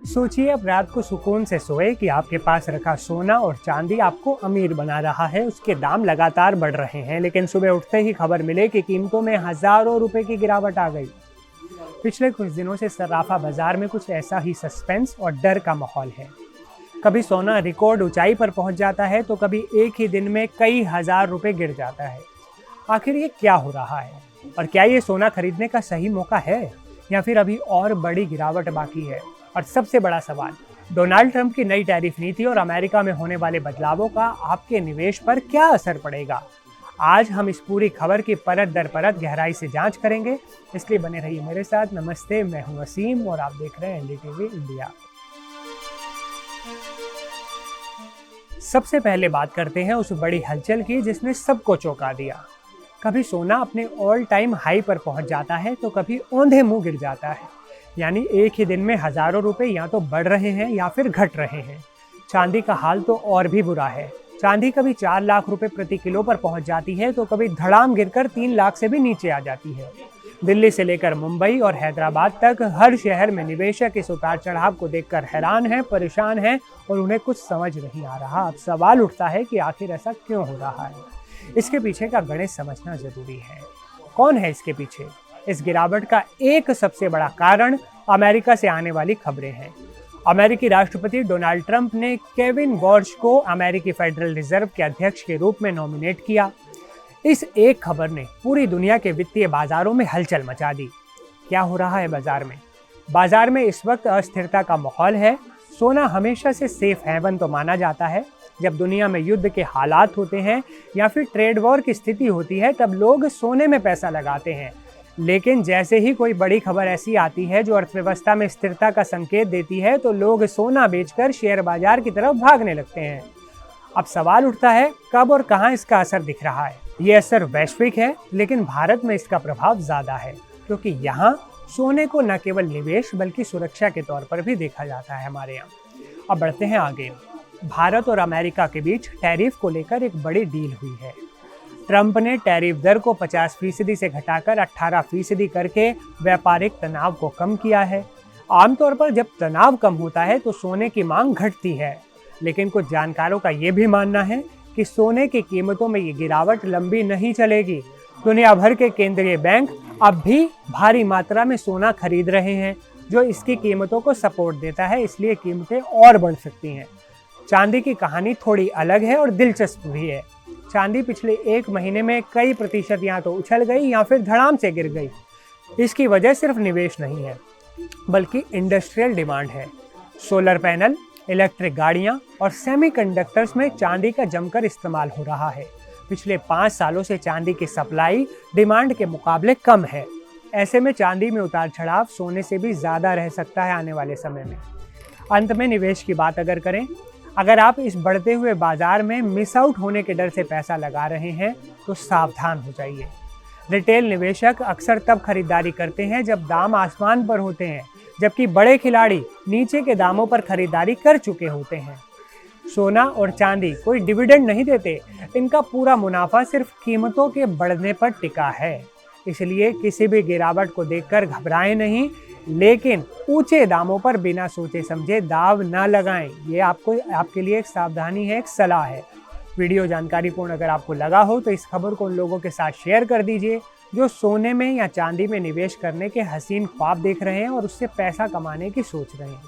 सोचिए अब रात को सुकून से सोए कि आपके पास रखा सोना और चांदी आपको अमीर बना रहा है। उसके दाम लगातार बढ़ रहे हैं, लेकिन सुबह उठते ही खबर मिले कि कीमतों में हजारों रुपए की गिरावट आ गई। पिछले कुछ दिनों से सर्राफा बाजार में कुछ ऐसा ही सस्पेंस और डर का माहौल है। कभी सोना रिकॉर्ड ऊंचाई पर पहुंच जाता है, तो कभी एक ही दिन में कई हजार रुपए गिर जाता है। आखिर ये क्या हो रहा है, और क्या ये सोना खरीदने का सही मौका है, या फिर अभी और बड़ी गिरावट बाकी है? और सबसे बड़ा सवाल, डोनाल्ड ट्रंप की नई टैरिफ नीति और अमेरिका में होने वाले बदलावों का आपके निवेश पर क्या असर पड़ेगा? आज हम इस पूरी खबर की परत दर परत गहराई से जांच करेंगे, इसलिए बने रहिए मेरे साथ। नमस्ते, मैं हूं वसीम और आप देख रहे हैं एनडीटीवी इंडिया। सबसे पहले बात करते हैं उस बड़ी हलचल की जिसने सबको चौंका दिया। कभी सोना अपने ऑल टाइम हाई पर पहुंच जाता है, तो कभी औंधे मुंह गिर जाता है। यानी एक ही दिन में हजारों रुपए या तो बढ़ रहे हैं या फिर घट रहे हैं। चांदी का हाल तो और भी बुरा है। चांदी कभी 4 लाख रुपए प्रति किलो पर पहुंच जाती है, तो कभी धड़ाम गिरकर 3 लाख से भी नीचे आ जाती है। दिल्ली से लेकर मुंबई और हैदराबाद तक हर शहर में निवेशक इस उतार चढ़ाव को देखकर हैरान हैं, परेशान हैं और उन्हें कुछ समझ नहीं आ रहा। अब सवाल उठता है कि आखिर ऐसा क्यों हो रहा है? इसके पीछे का गणित समझना जरूरी है। कौन है इसके पीछे? इस गिरावट का एक सबसे बड़ा कारण अमेरिका से आने वाली खबरें हैं। अमेरिकी राष्ट्रपति डोनाल्ड ट्रंप ने केविन वॉर्श को अमेरिकी फेडरल रिजर्व के अध्यक्ष के रूप में नॉमिनेट किया। इस एक खबर ने पूरी दुनिया के वित्तीय बाजारों में हलचल मचा दी। क्या हो रहा है बाजार में? बाजार में इस वक्त अस्थिरता का माहौल है। सोना हमेशा से सेफ हेवन तो माना जाता है। जब दुनिया में युद्ध के हालात होते हैं या फिर ट्रेड वॉर की स्थिति होती है, तब लोग सोने में पैसा लगाते हैं। लेकिन जैसे ही कोई बड़ी खबर ऐसी आती है जो अर्थव्यवस्था में स्थिरता का संकेत देती है, तो लोग सोना बेचकर शेयर बाजार की तरफ भागने लगते हैं। अब सवाल उठता है, कब और कहां इसका असर दिख रहा है? ये असर वैश्विक है, लेकिन भारत में इसका प्रभाव ज्यादा है, क्योंकि यहाँ सोने को न केवल निवेश बल्कि सुरक्षा के तौर पर भी देखा जाता है हमारे यहाँ। अब बढ़ते हैं आगे। भारत और अमेरिका के बीच टैरिफ को लेकर एक बड़ी डील हुई है। ट्रंप ने टैरिफ दर को 50% से घटाकर 18% करके व्यापारिक तनाव को कम किया है। आमतौर पर जब तनाव कम होता है तो सोने की मांग घटती है, लेकिन कुछ जानकारों का ये भी मानना है कि सोने की कीमतों में ये गिरावट लंबी नहीं चलेगी। दुनिया भर के केंद्रीय बैंक अब भी भारी मात्रा में सोना खरीद रहे हैं, जो इसकी कीमतों को सपोर्ट देता है, इसलिए कीमतें और बढ़ सकती हैं। चांदी की कहानी थोड़ी अलग है और दिलचस्प भी है। चांदी पिछले एक महीने में कई प्रतिशत या तो उछल गई या फिर धड़ाम से गिर गई। इसकी वजह सिर्फ निवेश नहीं है, बल्कि इंडस्ट्रियल डिमांड है। सोलर पैनल, इलेक्ट्रिक गाड़ियां और सेमीकंडक्टर्स में चांदी का जमकर इस्तेमाल हो रहा है। पिछले 5 सालों से चांदी की सप्लाई डिमांड के मुकाबले कम है। ऐसे में चांदी में उतार चढ़ाव सोने से भी ज़्यादा रह सकता है आने वाले समय में। अंत में निवेश की बात अगर करें, अगर आप इस बढ़ते हुए बाजार में मिस आउट होने के डर से पैसा लगा रहे हैं, तो सावधान हो जाइए। रिटेल निवेशक अक्सर तब खरीदारी करते हैं जब दाम आसमान पर होते हैं, जबकि बड़े खिलाड़ी नीचे के दामों पर खरीदारी कर चुके होते हैं। सोना और चांदी कोई डिविडेंड नहीं देते, इनका पूरा मुनाफा सिर्फ कीमतों के बढ़ने पर टिका है। इसलिए किसी भी गिरावट को देखकर घबराएं नहीं, लेकिन ऊंचे दामों पर बिना सोचे समझे दाव न लगाएं। ये आपके लिए एक सावधानी है, एक सलाह है। वीडियो जानकारीपूर्ण अगर आपको लगा हो तो इस खबर को उन लोगों के साथ शेयर कर दीजिए जो सोने में या चांदी में निवेश करने के हसीन ख्वाब देख रहे हैं और उससे पैसा कमाने की सोच रहे हैं।